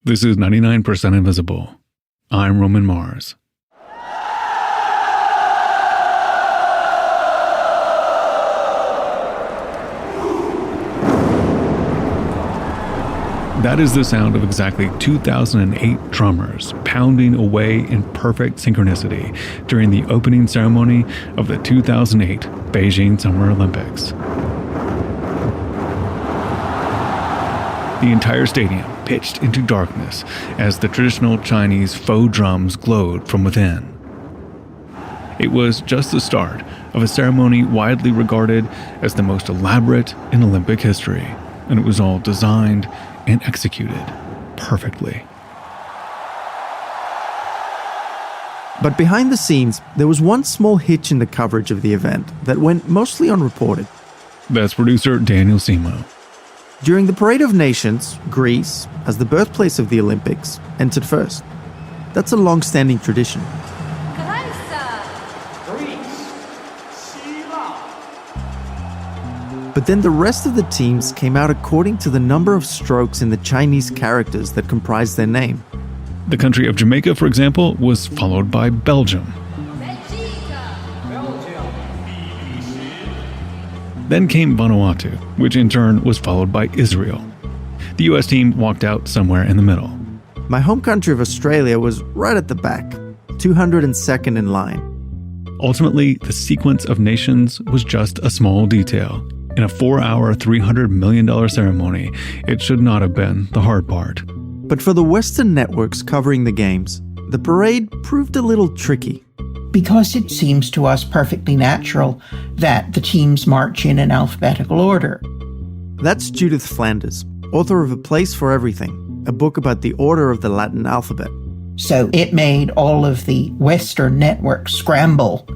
This is 99% Invisible. I'm Roman Mars. That is the sound of exactly 2008 drummers pounding away in perfect synchronicity during the opening ceremony of the 2008 Beijing Summer Olympics. The entire stadium pitched into darkness as the traditional Chinese faux drums glowed from within. It was just the start of a ceremony widely regarded as the most elaborate in Olympic history, and it was all designed and executed perfectly. But behind the scenes, there was one small hitch in the coverage of the event that went mostly unreported. That's producer Daniel Simo. During the Parade of Nations, Greece, as the birthplace of the Olympics, entered first. That's a long-standing tradition. But then the rest of the teams came out according to the number of strokes in the Chinese characters that comprised their name. The country of Jamaica, for example, was followed by Belgium. Then came Vanuatu, which in turn was followed by Israel. The US team walked out somewhere in the middle. My home country of Australia was right at the back, 202nd in line. Ultimately, the sequence of nations was just a small detail. In a 4-hour, $300 million ceremony, it should not have been the hard part. But for the Western networks covering the games, the parade proved a little tricky. Because it seems to us perfectly natural that the teams march in alphabetical order. That's Judith Flanders, author of A Place for Everything, a book about the order of the Latin alphabet. So it made all of the Western networks scramble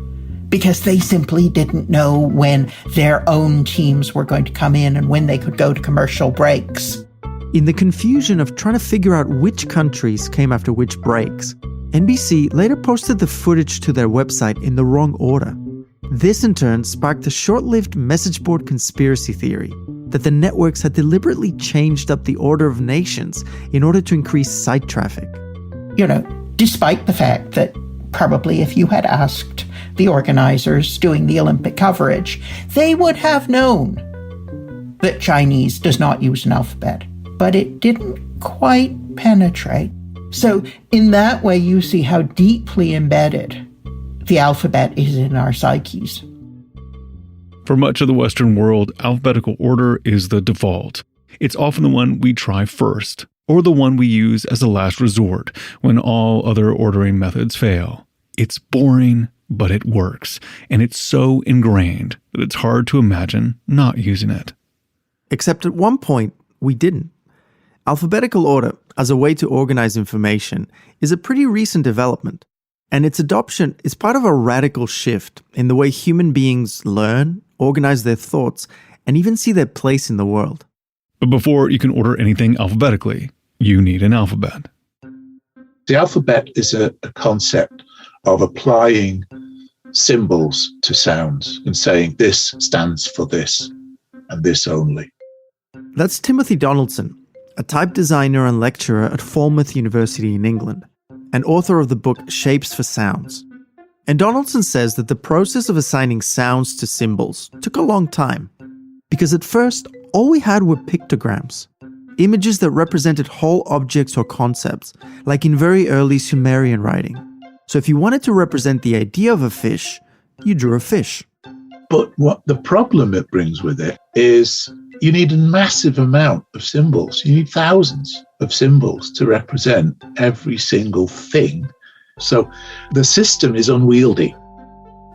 because they simply didn't know when their own teams were going to come in and when they could go to commercial breaks. In the confusion of trying to figure out which countries came after which breaks, NBC later posted the footage to their website in the wrong order. This in turn sparked a short-lived message board conspiracy theory that the networks had deliberately changed up the order of nations in order to increase site traffic. You know, despite the fact that probably if you had asked the organizers doing the Olympic coverage, they would have known that Chinese does not use an alphabet, but it didn't quite penetrate. So in that way, you see how deeply embedded the alphabet is in our psyches. For much of the Western world, alphabetical order is the default. It's often the one we try first, or the one we use as a last resort when all other ordering methods fail. It's boring, but it works, and it's so ingrained that it's hard to imagine not using it. Except at one point, we didn't. Alphabetical order, as a way to organize information, is a pretty recent development, and its adoption is part of a radical shift in the way human beings learn, organize their thoughts, and even see their place in the world. But before you can order anything alphabetically, you need an alphabet. The alphabet is a concept of applying symbols to sounds and saying this stands for this and this only. That's Timothy Donaldson, a type designer and lecturer at Falmouth University in England, and author of the book Shapes for Sounds. And Donaldson says that the process of assigning sounds to symbols took a long time, because at first, all we had were pictograms, images that represented whole objects or concepts, like in very early Sumerian writing. So if you wanted to represent the idea of a fish, you drew a fish. But what the problem it brings with it is you need a massive amount of symbols. You need thousands of symbols to represent every single thing. So the system is unwieldy.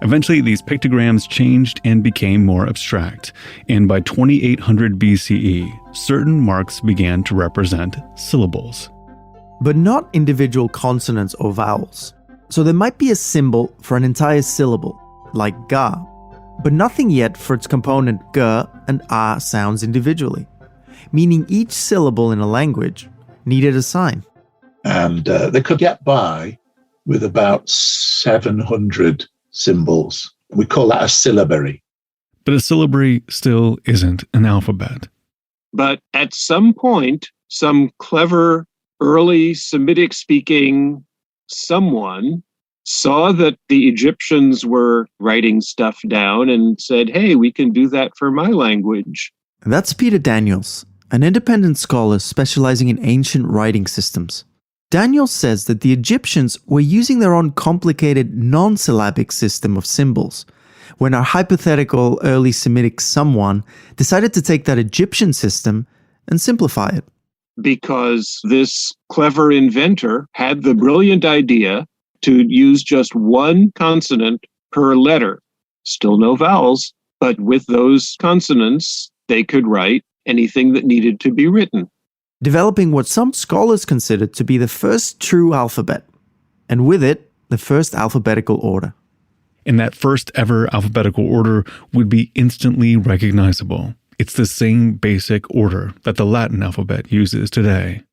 Eventually, these pictograms changed and became more abstract, and by 2800 BCE, certain marks began to represent syllables. But not individual consonants or vowels. So there might be a symbol for an entire syllable, like ga, but nothing yet for its component g and a sounds individually, meaning each syllable in a language needed a sign. And they could get by with about 700 symbols. We call that a syllabary. But a syllabary still isn't an alphabet. But at some point, some clever early Semitic-speaking someone saw that the Egyptians were writing stuff down and said, hey, we can do that for my language. That's Peter Daniels, an independent scholar specializing in ancient writing systems. Daniels says that the Egyptians were using their own complicated non-syllabic system of symbols, when our hypothetical early Semitic someone decided to take that Egyptian system and simplify it. Because this clever inventor had the brilliant idea to use just one consonant per letter. Still no vowels, but with those consonants, they could write anything that needed to be written. Developing what some scholars consider to be the first true alphabet, and with it, the first alphabetical order. And that first ever alphabetical order would be instantly recognizable. It's the same basic order that the Latin alphabet uses today.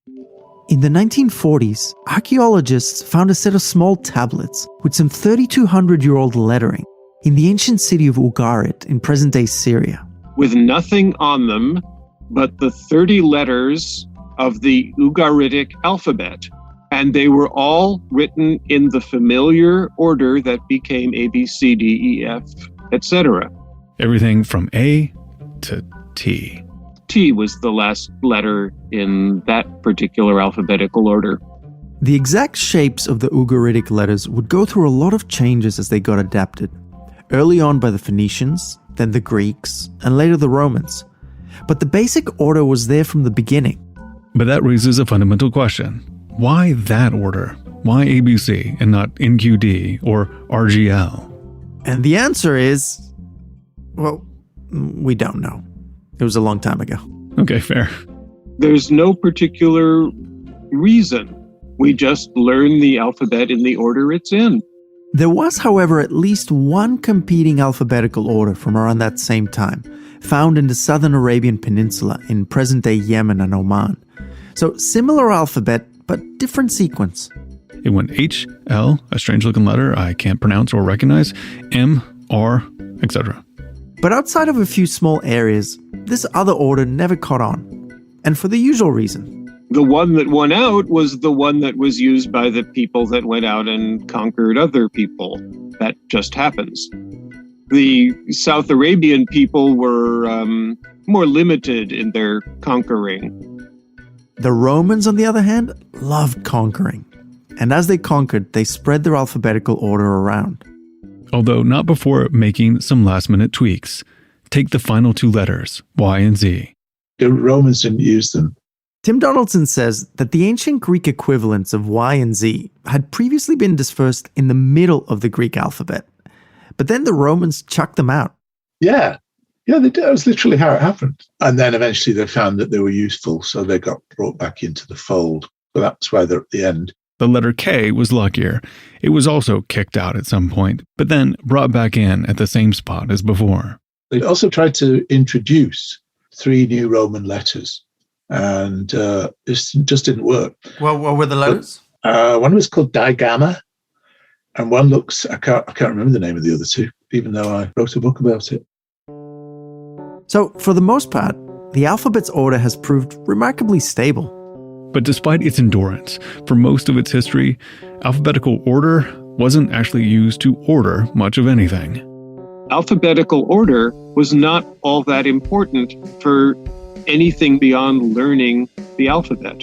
In the 1940s, archaeologists found a set of small tablets with some 3,200-year-old lettering in the ancient city of Ugarit in present-day Syria. With nothing on them but the 30 letters of the Ugaritic alphabet. And they were all written in the familiar order that became A, B, C, D, E, F, etc. Everything from A to T. T was the last letter in that particular alphabetical order. The exact shapes of the Ugaritic letters would go through a lot of changes as they got adapted. Early on by the Phoenicians, then the Greeks, and later the Romans. But the basic order was there from the beginning. But that raises a fundamental question. Why that order? Why ABC and not NQD or RGL? And the answer is, well, we don't know. It was a long time ago. Okay, fair. There's no particular reason. We just learn the alphabet in the order it's in. There was, however, at least one competing alphabetical order from around that same time, found in the southern Arabian Peninsula in present-day Yemen and Oman. So similar alphabet, but different sequence. It went H, L, a strange-looking letter I can't pronounce or recognize, M, R, etc. But outside of a few small areas, this other order never caught on. And for the usual reason. The one that won out was the one that was used by the people that went out and conquered other people. That just happens. The South Arabian people were more limited in their conquering. The Romans, on the other hand, loved conquering. And as they conquered, they spread their alphabetical order around. Although not before making some last-minute tweaks. Take the final two letters, Y and Z. The Romans didn't use them. Tim Donaldson says that the ancient Greek equivalents of Y and Z had previously been dispersed in the middle of the Greek alphabet. But then the Romans chucked them out. Yeah, they did. That was literally how it happened. And then eventually they found that they were useful, so they got brought back into the fold. So that's why they're at the end. The letter K was luckier. It was also kicked out at some point, but then brought back in at the same spot as before. They also tried to introduce 3 new Roman letters, and this just didn't work. Well, what were the letters? One was called digamma, and one looks, I can't remember the name of the other two, even though I wrote a book about it. So, for the most part, the alphabet's order has proved remarkably stable. But despite its endurance, for most of its history, alphabetical order wasn't actually used to order much of anything. Alphabetical order was not all that important for anything beyond learning the alphabet.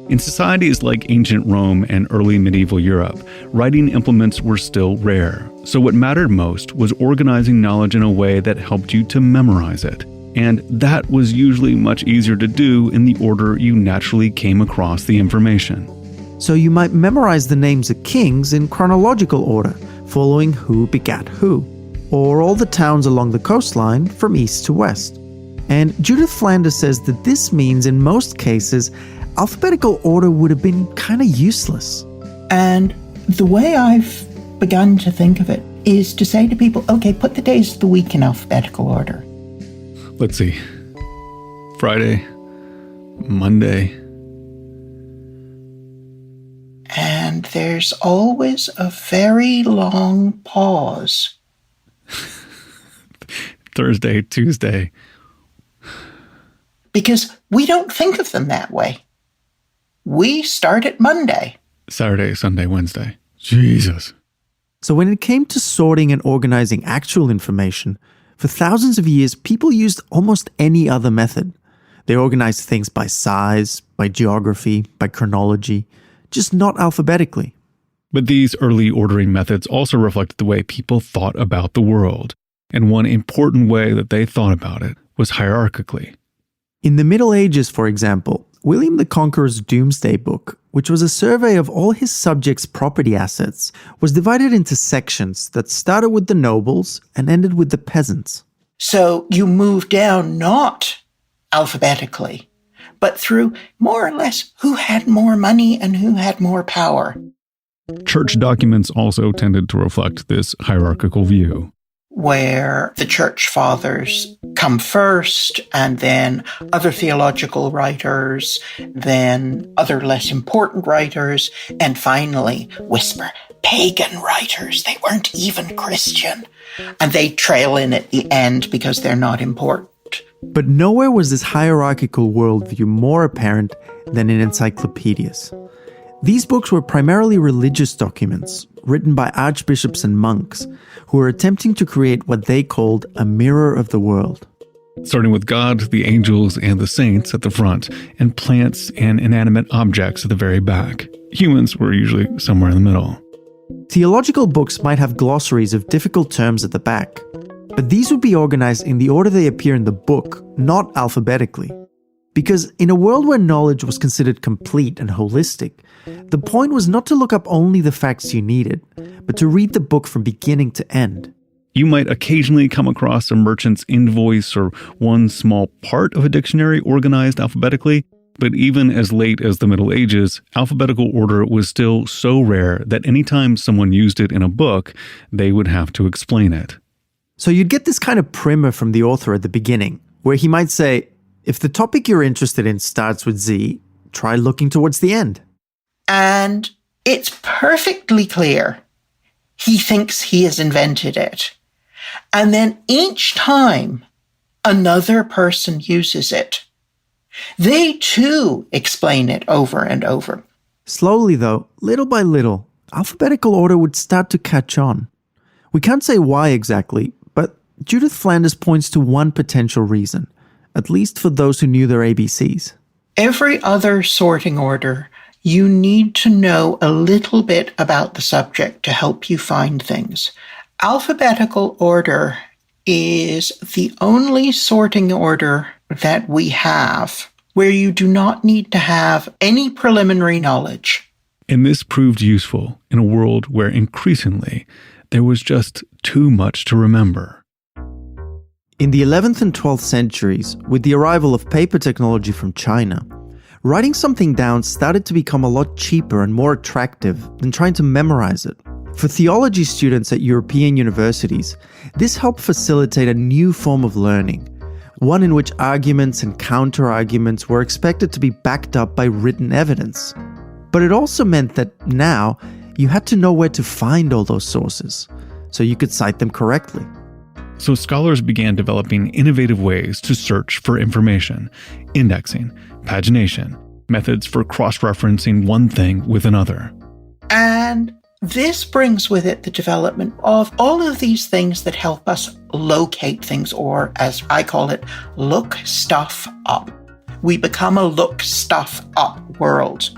In societies like ancient Rome and early medieval Europe, writing implements were still rare. So what mattered most was organizing knowledge in a way that helped you to memorize it. And that was usually much easier to do in the order you naturally came across the information. So you might memorize the names of kings in chronological order, following who begat who, or all the towns along the coastline from east to west. And Judith Flanders says that this means in most cases, alphabetical order would have been kind of useless. And the way I've begun to think of it is to say to people, okay, put the days of the week in alphabetical order. Let's see. Friday, Monday. And there's always a very long pause. Thursday, Tuesday. Because we don't think of them that way. We start at Monday. Saturday, Sunday, Wednesday. Jesus. So when it came to sorting and organizing actual information, for thousands of years, people used almost any other method. They organized things by size, by geography, by chronology, just not alphabetically. But these early ordering methods also reflected the way people thought about the world. And one important way that they thought about it was hierarchically. In the Middle Ages, for example, William the Conqueror's Doomsday Book, which was a survey of all his subjects' property assets, was divided into sections that started with the nobles and ended with the peasants. So you move down not alphabetically, but through more or less who had more money and who had more power. Church documents also tended to reflect this hierarchical view, where the church fathers come first, and then other theological writers, then other less important writers, and finally, whisper, pagan writers. They weren't even Christian. And they trail in at the end because they're not important. But nowhere was this hierarchical worldview more apparent than in encyclopedias. These books were primarily religious documents, written by archbishops and monks, who were attempting to create what they called a mirror of the world. Starting with God, the angels, and the saints at the front, and plants and inanimate objects at the very back. Humans were usually somewhere in the middle. Theological books might have glossaries of difficult terms at the back, but these would be organized in the order they appear in the book, not alphabetically. Because in a world where knowledge was considered complete and holistic, the point was not to look up only the facts you needed, but to read the book from beginning to end. You might occasionally come across a merchant's invoice or one small part of a dictionary organized alphabetically, but even as late as the Middle Ages, alphabetical order was still so rare that anytime someone used it in a book, they would have to explain it. So you'd get this kind of primer from the author at the beginning, where he might say, if the topic you're interested in starts with Z, try looking towards the end. And it's perfectly clear he thinks he has invented it. And then each time another person uses it, they too explain it over and over. Slowly though, little by little, alphabetical order would start to catch on. We can't say why exactly, but Judith Flanders points to one potential reason, at least for those who knew their ABCs. Every other sorting order, you need to know a little bit about the subject to help you find things. Alphabetical order is the only sorting order that we have where you do not need to have any preliminary knowledge. And this proved useful in a world where increasingly there was just too much to remember. In the 11th and 12th centuries, with the arrival of paper technology from China, writing something down started to become a lot cheaper and more attractive than trying to memorize it. For theology students at European universities, this helped facilitate a new form of learning, one in which arguments and counter-arguments were expected to be backed up by written evidence. But it also meant that now you had to know where to find all those sources, so you could cite them correctly. So scholars began developing innovative ways to search for information, indexing, pagination, methods for cross-referencing one thing with another. And this brings with it the development of all of these things that help us locate things, or as I call it, look stuff up. We become a look stuff up world.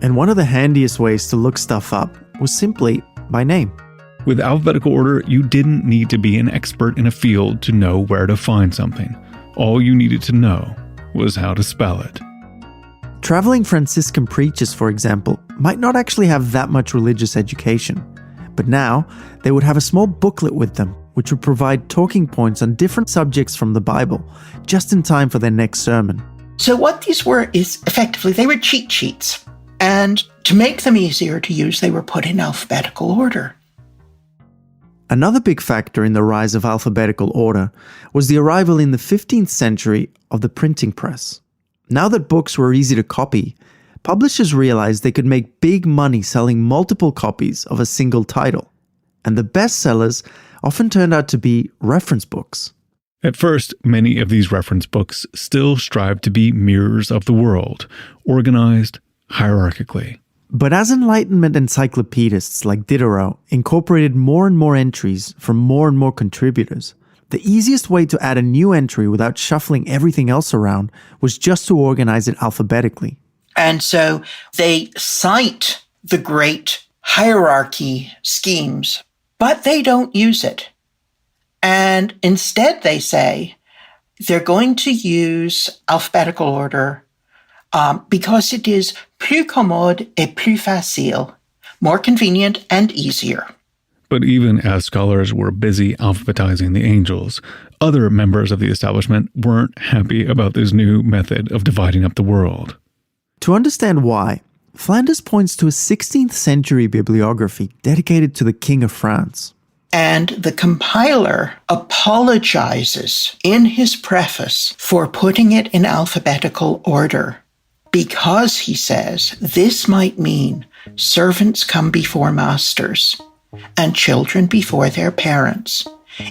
And one of the handiest ways to look stuff up was simply by name. With alphabetical order, you didn't need to be an expert in a field to know where to find something. All you needed to know was how to spell it. Traveling Franciscan preachers, for example, might not actually have that much religious education, but now they would have a small booklet with them which would provide talking points on different subjects from the Bible, just in time for their next sermon. So what these were is effectively, they were cheat sheets. And to make them easier to use, they were put in alphabetical order. Another big factor in the rise of alphabetical order was the arrival in the 15th century of the printing press. Now that books were easy to copy, publishers realized they could make big money selling multiple copies of a single title. And the bestsellers often turned out to be reference books. At first, many of these reference books still strive to be mirrors of the world, organized, hierarchically. But as Enlightenment encyclopedists like Diderot incorporated more and more entries from more and more contributors, the easiest way to add a new entry without shuffling everything else around was just to organize it alphabetically. And so they cite the great hierarchy schemes, but they don't use it. And instead they say they're going to use alphabetical order because it is plus commode et plus facile, more convenient and easier. But even as scholars were busy alphabetizing the angels, other members of the establishment weren't happy about this new method of dividing up the world. To understand why, Flanders points to a 16th century bibliography dedicated to the King of France. And the compiler apologizes in his preface for putting it in alphabetical order because, he says, this might mean servants come before masters and children before their parents.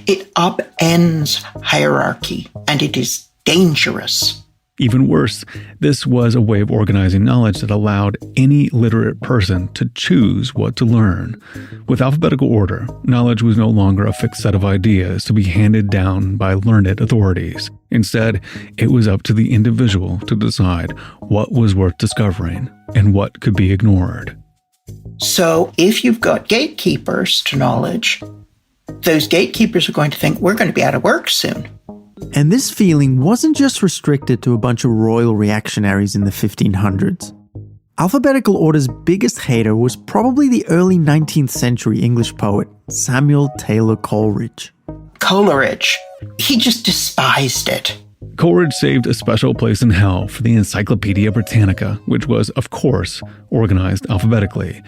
It upends hierarchy, and it is dangerous. Even worse, this was a way of organizing knowledge that allowed any literate person to choose what to learn. With alphabetical order, knowledge was no longer a fixed set of ideas to be handed down by learned authorities. Instead, it was up to the individual to decide what was worth discovering and what could be ignored. So if you've got gatekeepers to knowledge, those gatekeepers are going to think, we're going to be out of work soon. And this feeling wasn't just restricted to a bunch of royal reactionaries in the 1500s. Alphabetical order's biggest hater was probably the early 19th century English poet Samuel Taylor Coleridge. Coleridge, he just despised it. Coleridge saved a special place in hell for the Encyclopedia Britannica, which was, of course, organized alphabetically.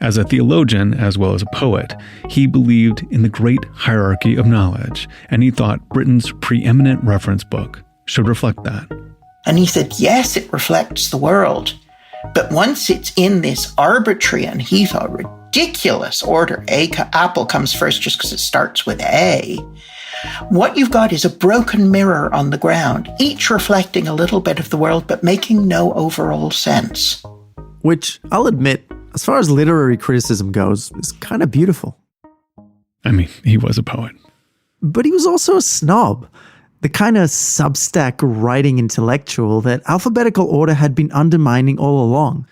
As a theologian, as well as a poet, he believed in the great hierarchy of knowledge, and he thought Britain's preeminent reference book should reflect that. And he said, yes, it reflects the world. But once it's in this arbitrary, and he thought ridiculous order, Apple comes first just because it starts with A, what you've got is a broken mirror on the ground, each reflecting a little bit of the world, but making no overall sense. Which, I'll admit, as far as literary criticism goes, is kind of beautiful. I mean, he was a poet. But he was also a snob, the kind of Substack writing intellectual that alphabetical order had been undermining all along.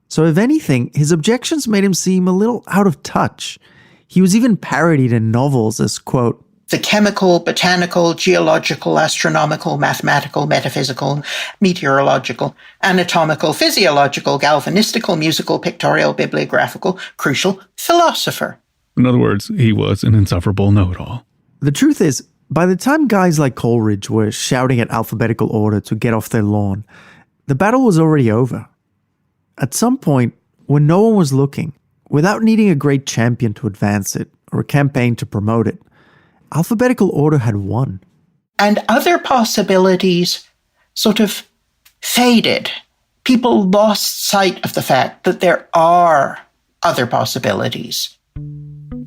So if anything, his objections made him seem a little out of touch. He was even parodied in novels as, quote, the chemical, botanical, geological, astronomical, mathematical, metaphysical, meteorological, anatomical, physiological, galvanistical, musical, pictorial, bibliographical, crucial philosopher. In other words, he was an insufferable know-it-all. The truth is, by the time guys like Coleridge were shouting at alphabetical order to get off their lawn, the battle was already over. At some point, when no one was looking, without needing a great champion to advance it or a campaign to promote it, alphabetical order had won. And other possibilities sort of faded. People lost sight of the fact that there are other possibilities.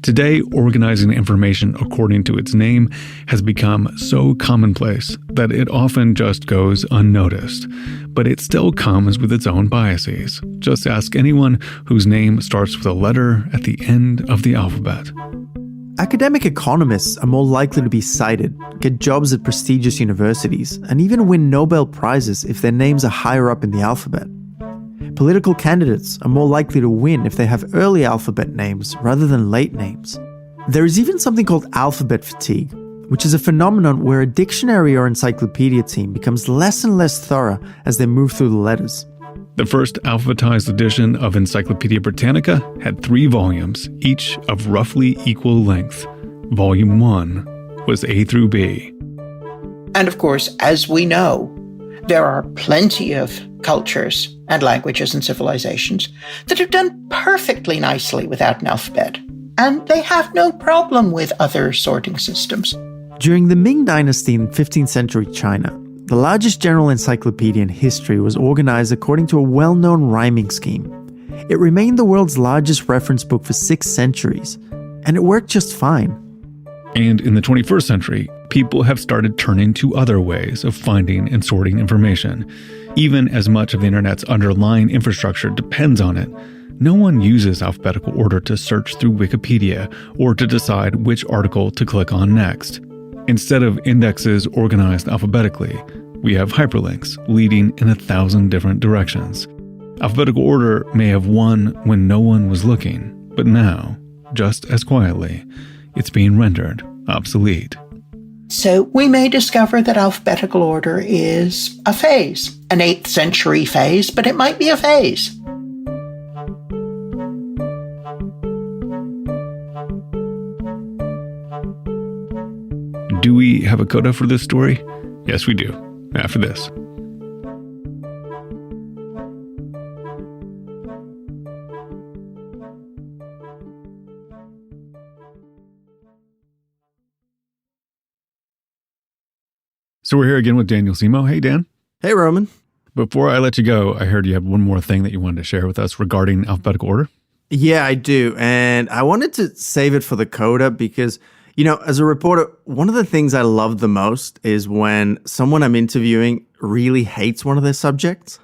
Today, organizing information according to its name has become so commonplace that it often just goes unnoticed. But it still comes with its own biases. Just ask anyone whose name starts with a letter at the end of the alphabet. Academic economists are more likely to be cited, get jobs at prestigious universities, and even win Nobel Prizes if their names are higher up in the alphabet. Political candidates are more likely to win if they have early alphabet names rather than late names. There is even something called alphabet fatigue, which is a phenomenon where a dictionary or encyclopedia team becomes less and less thorough as they move through the letters. The first alphabetized edition of Encyclopedia Britannica had 3 volumes, each of roughly equal length. Volume 1 was A through B. And of course, as we know, there are plenty of cultures and languages and civilizations that have done perfectly nicely without an alphabet, and they have no problem with other sorting systems. During the Ming Dynasty in 15th century China, the largest general encyclopedia in history was organized according to a well-known rhyming scheme. It remained the world's largest reference book for 6 centuries, and it worked just fine. And in the 21st century, people have started turning to other ways of finding and sorting information. Even as much of the internet's underlying infrastructure depends on it, no one uses alphabetical order to search through Wikipedia or to decide which article to click on next. Instead of indexes organized alphabetically, we have hyperlinks leading in 1,000 different directions. Alphabetical order may have won when no one was looking, but now, just as quietly, it's being rendered obsolete. So we may discover that alphabetical order is a phase, an 8th century phase, but it might be a phase. Do we have a coda for this story? Yes, we do. After this. So we're here again with Daniel Simo. Hey, Dan. Hey, Roman. Before I let you go, I heard you had one more thing that you wanted to share with us regarding alphabetical order. Yeah, I do. And I wanted to save it for the coda because, as a reporter, one of the things I love the most is when someone I'm interviewing really hates one of their subjects.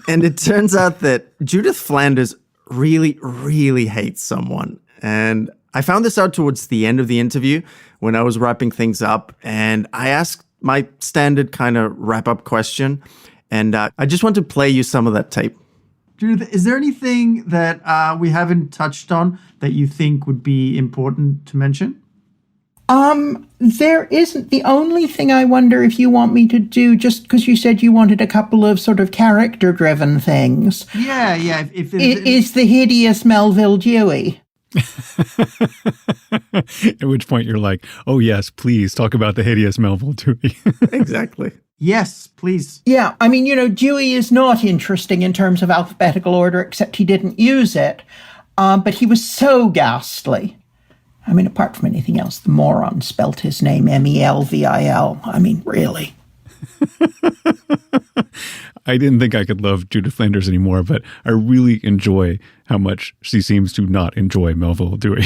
And it turns out that Judith Flanders really, really hates someone. And I found this out towards the end of the interview when I was wrapping things up. And I asked my standard kind of wrap-up question. And I just want to play you some of that tape. Judith, is there anything that we haven't touched on that you think would be important to mention? There isn't. The only thing I wonder if you want me to do, just because you said you wanted a couple of sort of character-driven things. Yeah. Is the hideous Melville Dewey. At which point you're like, oh yes, please talk about the hideous Melville Dewey. Exactly. Yes, please. Yeah, I mean, Dewey is not interesting in terms of alphabetical order, except he didn't use it. But he was so ghastly. I mean, apart from anything else, the moron spelt his name Melville. I mean, really. I didn't think I could love Judith Flanders anymore, but I really enjoy how much she seems to not enjoy Melville Dewey.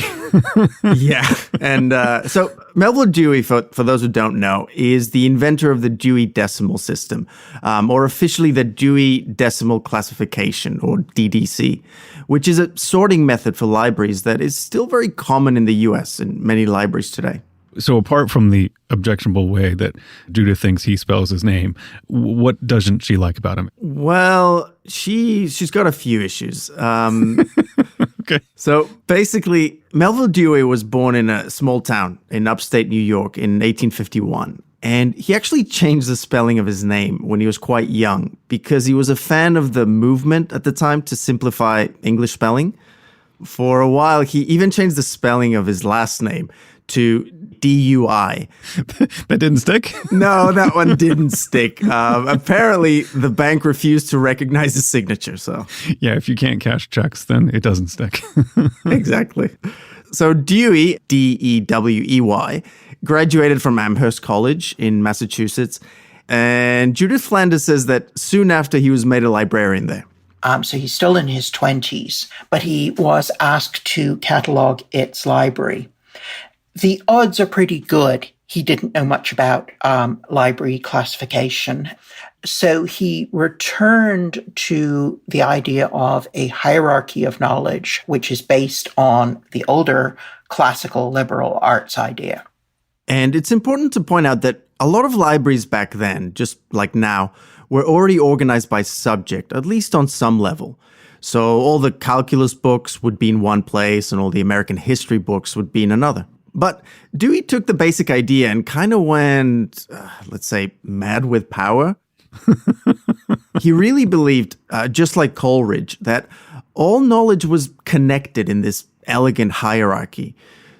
Yeah. And so Melville Dewey, for those who don't know, is the inventor of the Dewey Decimal System, or officially the Dewey Decimal Classification, or DDC, which is a sorting method for libraries that is still very common in the US in many libraries today. So apart from the objectionable way that Judith thinks he spells his name, what doesn't she like about him? Well, she's got a few issues. Okay. So basically, Melville Dewey was born in a small town in upstate New York in 1851. And he actually changed the spelling of his name when he was quite young because he was a fan of the movement at the time to simplify English spelling. For a while, he even changed the spelling of his last name to DUI. That didn't stick? No, that one didn't stick. Apparently, the bank refused to recognize his signature. So, yeah, if you can't cash checks, then it doesn't stick. Exactly. So Dewey, Dewey, graduated from Amherst College in Massachusetts. And Judith Flanders says that soon after he was made a librarian there. So he's still in his 20s, but he was asked to catalog its library. The odds are pretty good. He didn't know much about library classification. So he returned to the idea of a hierarchy of knowledge, which is based on the older classical liberal arts idea. And it's important to point out that a lot of libraries back then, just like now, were already organized by subject, at least on some level. So all the calculus books would be in one place and all the American history books would be in another. But Dewey took the basic idea and kind of went, let's say, mad with power. He really believed, just like Coleridge, that all knowledge was connected in this elegant hierarchy.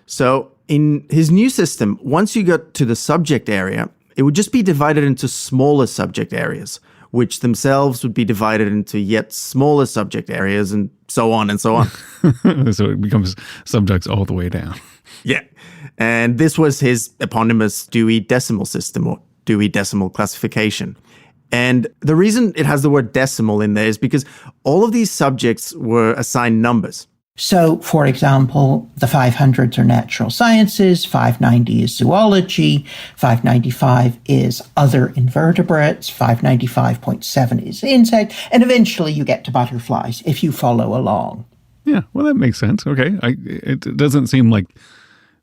So in his new system, once you got to the subject area, it would just be divided into smaller subject areas, which themselves would be divided into yet smaller subject areas, and so on and so on. So it becomes subjects all the way down. Yeah. And this was his eponymous Dewey Decimal System, or Dewey Decimal Classification. And the reason it has the word decimal in there is because all of these subjects were assigned numbers. So, for example, the 500s are natural sciences, 590 is zoology, 595 is other invertebrates, 595.7 is insect, and eventually you get to butterflies if you follow along. Yeah, well, that makes sense. Okay. It doesn't seem like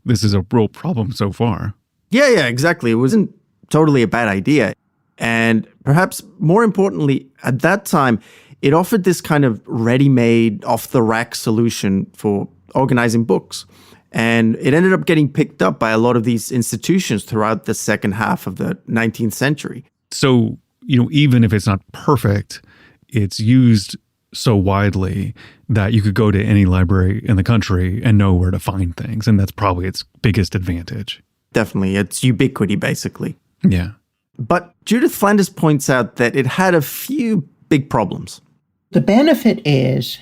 this is a real problem so far. Yeah, exactly. It wasn't totally a bad idea. And perhaps more importantly, at that time, it offered this kind of ready-made, off-the-rack solution for organizing books. And it ended up getting picked up by a lot of these institutions throughout the second half of the 19th century. So, even if it's not perfect, it's used so widely that you could go to any library in the country and know where to find things. And that's probably its biggest advantage. Definitely. It's ubiquity, basically. Yeah. But Judith Flanders points out that it had a few big problems. The benefit is,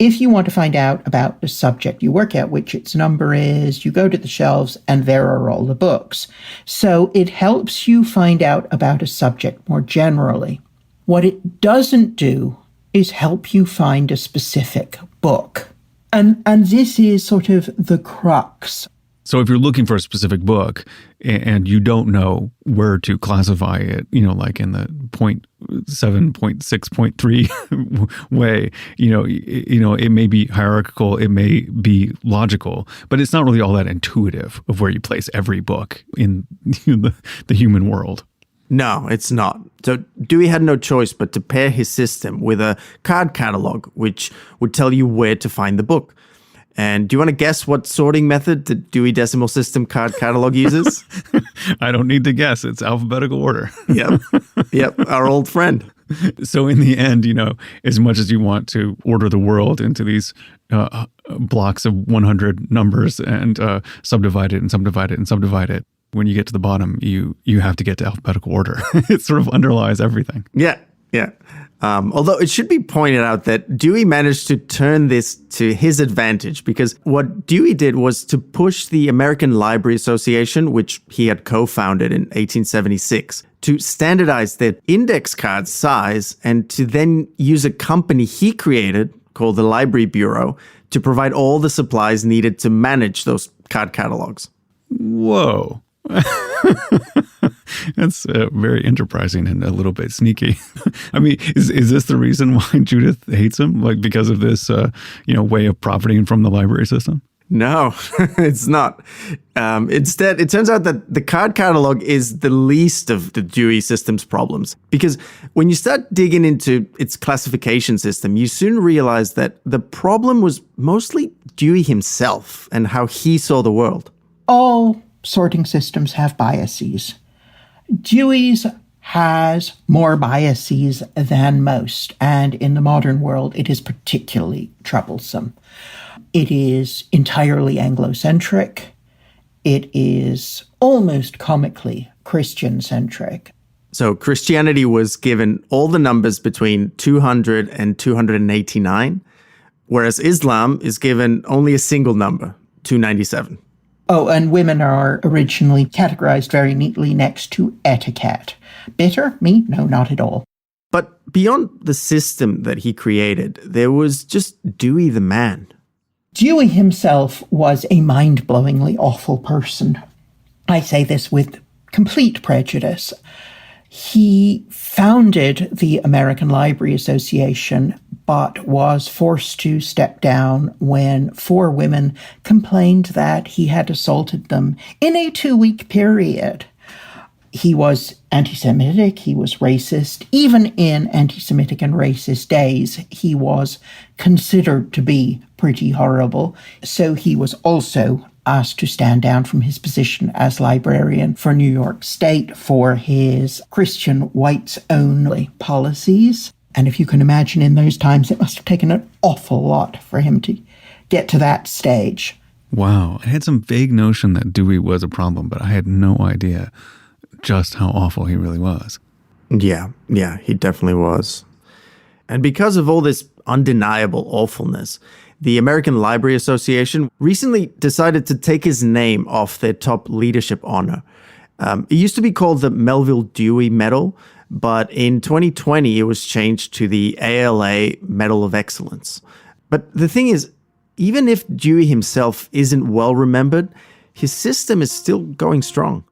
if you want to find out about the subject, you work out which its number is, you go to the shelves, and there are all the books. So it helps you find out about a subject more generally. What it doesn't do is help you find a specific book. And this is sort of the crux. So if you're looking for a specific book and you don't know where to classify it, like in the 0.7.6.3 way, it may be hierarchical, it may be logical, but it's not really all that intuitive of where you place every book in the human world. No, it's not. So Dewey had no choice but to pair his system with a card catalog, which would tell you where to find the book. And do you want to guess what sorting method the Dewey Decimal System card catalog uses? I don't need to guess. It's alphabetical order. Yep, our old friend. So in the end, as much as you want to order the world into these blocks of 100 numbers and subdivide it and subdivide it and subdivide it, when you get to the bottom, you have to get to alphabetical order. It sort of underlies everything. Yeah. Although it should be pointed out that Dewey managed to turn this to his advantage, because what Dewey did was to push the American Library Association, which he had co-founded in 1876, to standardize their index card size and to then use a company he created called the Library Bureau to provide all the supplies needed to manage those card catalogs. Whoa. That's very enterprising and a little bit sneaky. I mean, is this the reason why Judith hates him? Like because of this, way of profiting from the library system? No, it's not. Instead, it turns out that the card catalog is the least of the Dewey system's problems. Because when you start digging into its classification system, you soon realize that the problem was mostly Dewey himself and how he saw the world. All sorting systems have biases. Dewey's has more biases than most, and in the modern world, it is particularly troublesome. It is entirely Anglo-centric. It is almost comically Christian-centric. So Christianity was given all the numbers between 200 and 289, whereas Islam is given only a single number, 297. Oh, and women are originally categorized very neatly next to etiquette. Bitter? Me? No, not at all. But beyond the system that he created, there was just Dewey the man. Dewey himself was a mind-blowingly awful person. I say this with complete prejudice. He founded the American Library Association, but was forced to step down when 4 women complained that he had assaulted them in a 2-week period. He was anti-Semitic, he was racist. Even in anti-Semitic and racist days, he was considered to be pretty horrible. So he was also asked to stand down from his position as librarian for New York State for his Christian whites-only policies. And if you can imagine, in those times, it must have taken an awful lot for him to get to that stage. Wow. I had some vague notion that Dewey was a problem, but I had no idea just how awful he really was. Yeah, he definitely was. And because of all this undeniable awfulness, the American Library Association recently decided to take his name off their top leadership honor. It used to be called the Melville Dewey Medal, but in 2020, it was changed to the ALA Medal of Excellence. But the thing is, even if Dewey himself isn't well remembered, his system is still going strong.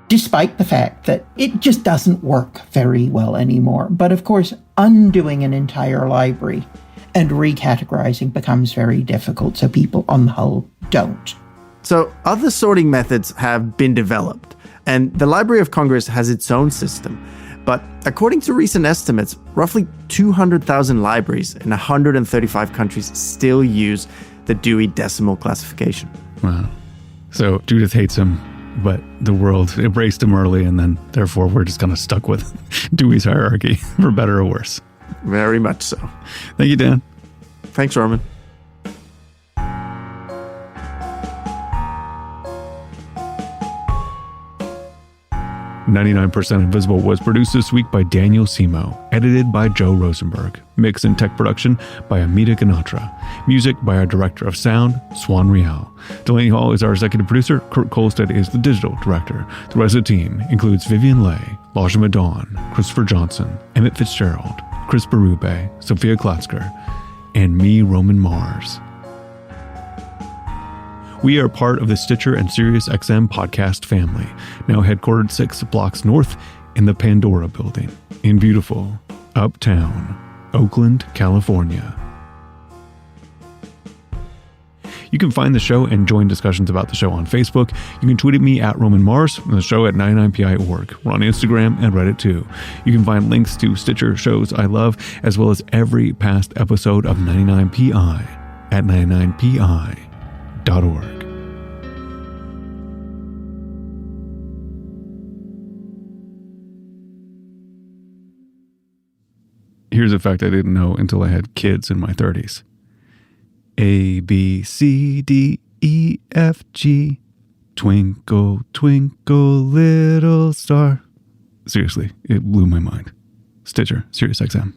Despite the fact that it just doesn't work very well anymore. But of course, undoing an entire library and recategorizing becomes very difficult, so people on the whole don't. So other sorting methods have been developed, and the Library of Congress has its own system. But according to recent estimates, roughly 200,000 libraries in 135 countries still use the Dewey Decimal Classification. Wow. So Judith hates him, but the world embraced him early, and then therefore we're just kind of stuck with Dewey's hierarchy, for better or worse. Very much so. Thank you, Dan. Thanks, Roman. "99% Invisible" was produced this week by Daniel Simo, edited by Joe Rosenberg, mix and tech production by Amita Ganatra, music by our director of sound, Swan Rial. Delaney Hall is our executive producer, Kurt Kolstad is the digital director. The rest of the team includes Vivian Leigh, Lajma Dawn, Christopher Johnson, Emmett Fitzgerald, Chris Berube, Sophia Klatzker, and me, Roman Mars. We are part of the Stitcher and SiriusXM podcast family, now headquartered 6 blocks north in the Pandora building in beautiful Uptown, Oakland, California. You can find the show and join discussions about the show on Facebook. You can tweet at me at Roman Mars and the show at 99pi.org. We're on Instagram and Reddit too. You can find links to Stitcher shows I love, as well as every past episode of 99pi at 99pi.org. Here's a fact I didn't know until I had kids in my 30s. A, B, C, D, E, F, G. Twinkle, twinkle, little star. Seriously, it blew my mind. Stitcher, SiriusXM.